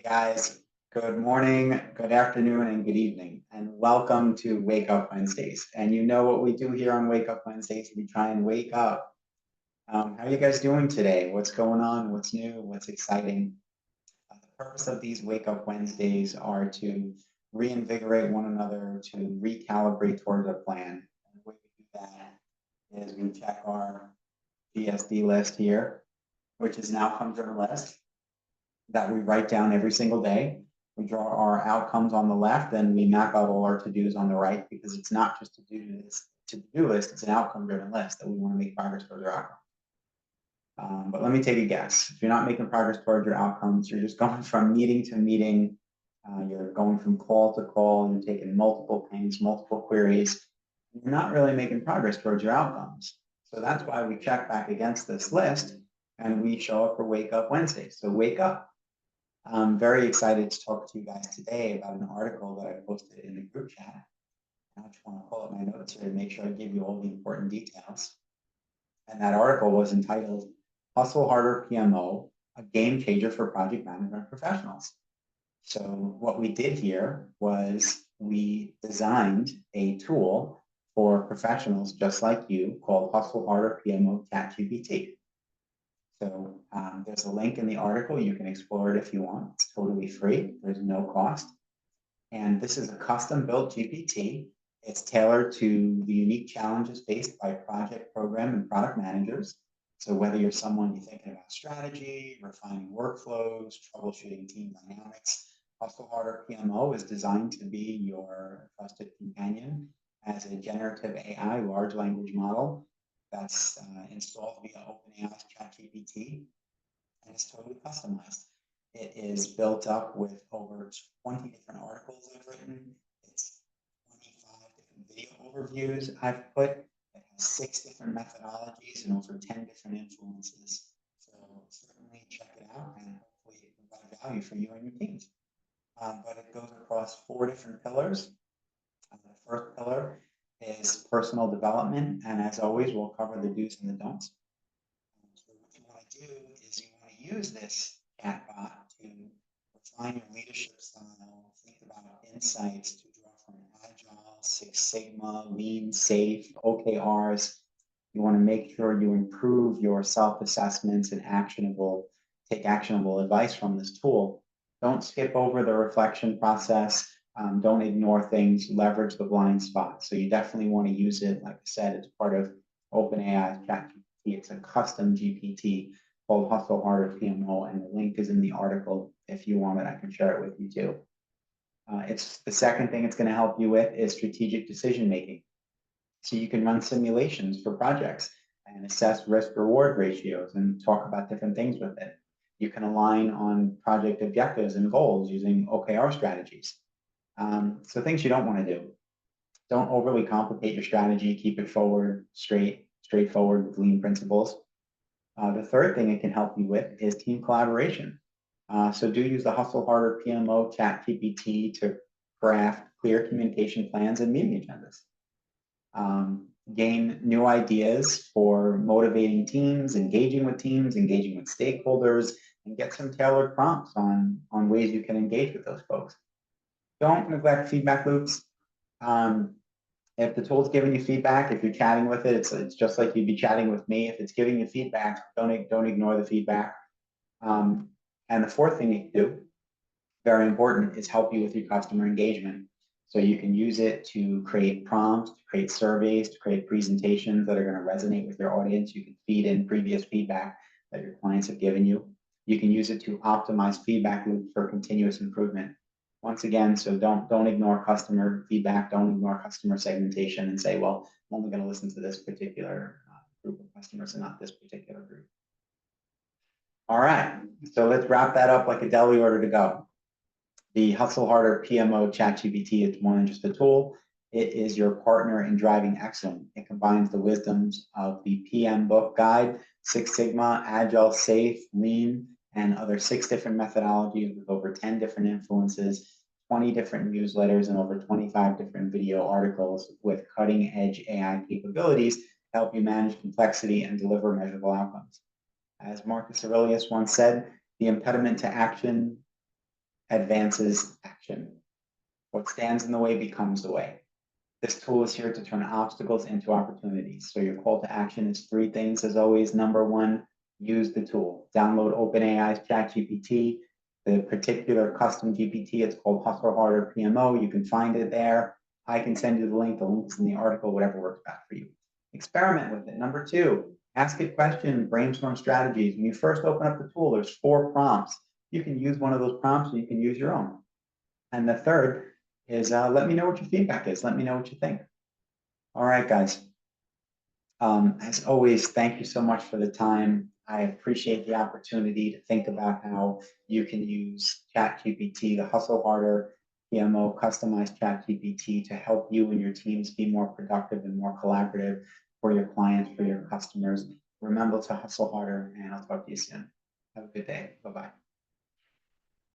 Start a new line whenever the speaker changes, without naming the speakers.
Hey guys, good morning, good afternoon, and good evening, and welcome to Wake Up Wednesdays. And you know what we do here on Wake Up Wednesdays? We try and wake up. How are you guys doing today? What's going on? What's new? What's exciting? The purpose of these Wake Up Wednesdays are to reinvigorate one another, to recalibrate towards a plan. And the way we do that is we check our GSD list here, which is an outcome-driven list that we write down every single day. We draw our outcomes on the left and we map out all our to-dos on the right because it's not just a to-do list, it's an outcome-driven list that we want to make progress towards our outcome. But let me take a guess. If you're not making progress towards your outcomes, you're just going from meeting to meeting, you're going from call to call, you're taking multiple pings, multiple queries, you're not really making progress towards your outcomes. So that's why we check back against this list and we show up for Wake Up Wednesday. So wake up. I'm very excited to talk to you guys today about an article that I posted in the group chat. I just want to pull up my notes here to make sure I give you all the important details. And that article was entitled Hustle Harder PMO, a game changer for project management professionals. So what we did here was we designed a tool for professionals just like you called Hustle Harder PMO ChatGPT. So there's a link in the article. You can explore it if you want. It's totally free. There's no cost. And this is a custom-built GPT. It's tailored to the unique challenges faced by project, program, and product managers. So whether you're someone you're thinking about strategy, refining workflows, troubleshooting team dynamics, Hustle Harder PMO is designed to be your trusted companion as a generative AI large language model that's installed via OpenAI's ChatGPT, and it's totally customized. It is built up with over 20 different articles I've written. It's 25 different video overviews I've put. It has 6 different methodologies and over 10 different influences. So certainly check it out and hopefully it provide value for you and your teams. But it goes across 4 different pillars. The first pillar is personal development, and as always, we'll cover the do's and the don'ts. So what you want to do is you want to use this chatbot to refine your leadership style, think about insights to draw from Agile, Six Sigma, Lean, Safe, OKRs. You want to make sure you improve your self-assessments and take actionable advice from this tool. Don't skip over the reflection process. Don't ignore things, leverage the blind spots. So you definitely want to use it. Like I said, it's part of OpenAI's ChatGPT. It's a custom GPT called Hustle Harder PMO, and the link is in the article. If you want it, I can share it with you too. It's the second thing it's going to help you with is strategic decision making. So you can run simulations for projects and assess risk-reward ratios and talk about different things with it. You can align on project objectives and goals using OKR strategies. So things you don't want to do. Don't overly complicate your strategy. Keep it straightforward with lean principles. The third thing it can help you with is team collaboration. So do use the Hustle Harder PMO ChatGPT to craft clear communication plans and meeting agendas. Gain new ideas for motivating teams, engaging with stakeholders, and get some tailored prompts on ways you can engage with those folks. Don't neglect feedback loops. If the tool's giving you feedback, if you're chatting with it, it's just like you'd be chatting with me. If it's giving you feedback, don't ignore the feedback. And the fourth thing you can do, very important, is help you with your customer engagement. So you can use it to create prompts, to create surveys, to create presentations that are going to resonate with your audience. You can feed in previous feedback that your clients have given you. You can use it to optimize feedback loops for continuous improvement. Once again, so don't ignore customer feedback, don't ignore customer segmentation and say, well, I'm only going to listen to this particular group of customers and not this particular group. All right, so let's wrap that up like a deli order to go. The Hustle Harder PMO ChatGPT is more than just a tool. It is your partner in driving excellence. It combines the wisdoms of the PM book guide, Six Sigma, Agile, Safe, Lean, and other 6 different methodologies with over 10 different influences, 20 different newsletters, and over 25 different video articles with cutting edge AI capabilities to help you manage complexity and deliver measurable outcomes. As Marcus Aurelius once said, the impediment to action advances action. What stands in the way becomes the way. This tool is here to turn obstacles into opportunities. So your call to action is three things as always. Number one, use the tool. Download OpenAI's ChatGPT, the particular custom GPT. It's called Hustle Harder PMO. You can find it there. I can send you the link. The link's in the article, whatever works best for you. Experiment with it. Number two, ask it questions, brainstorm strategies. When you first open up the tool, there's 4 prompts. You can use one of those prompts, or you can use your own. And the third is let me know what your feedback is. Let me know what you think. All right, guys. As always, thank you so much for the time. I appreciate the opportunity to think about how you can use ChatGPT, the Hustle Harder PMO customized ChatGPT to help you and your teams be more productive and more collaborative for your clients, for your customers. Remember to hustle harder, and I'll talk to you soon. Have a good day. Bye-bye.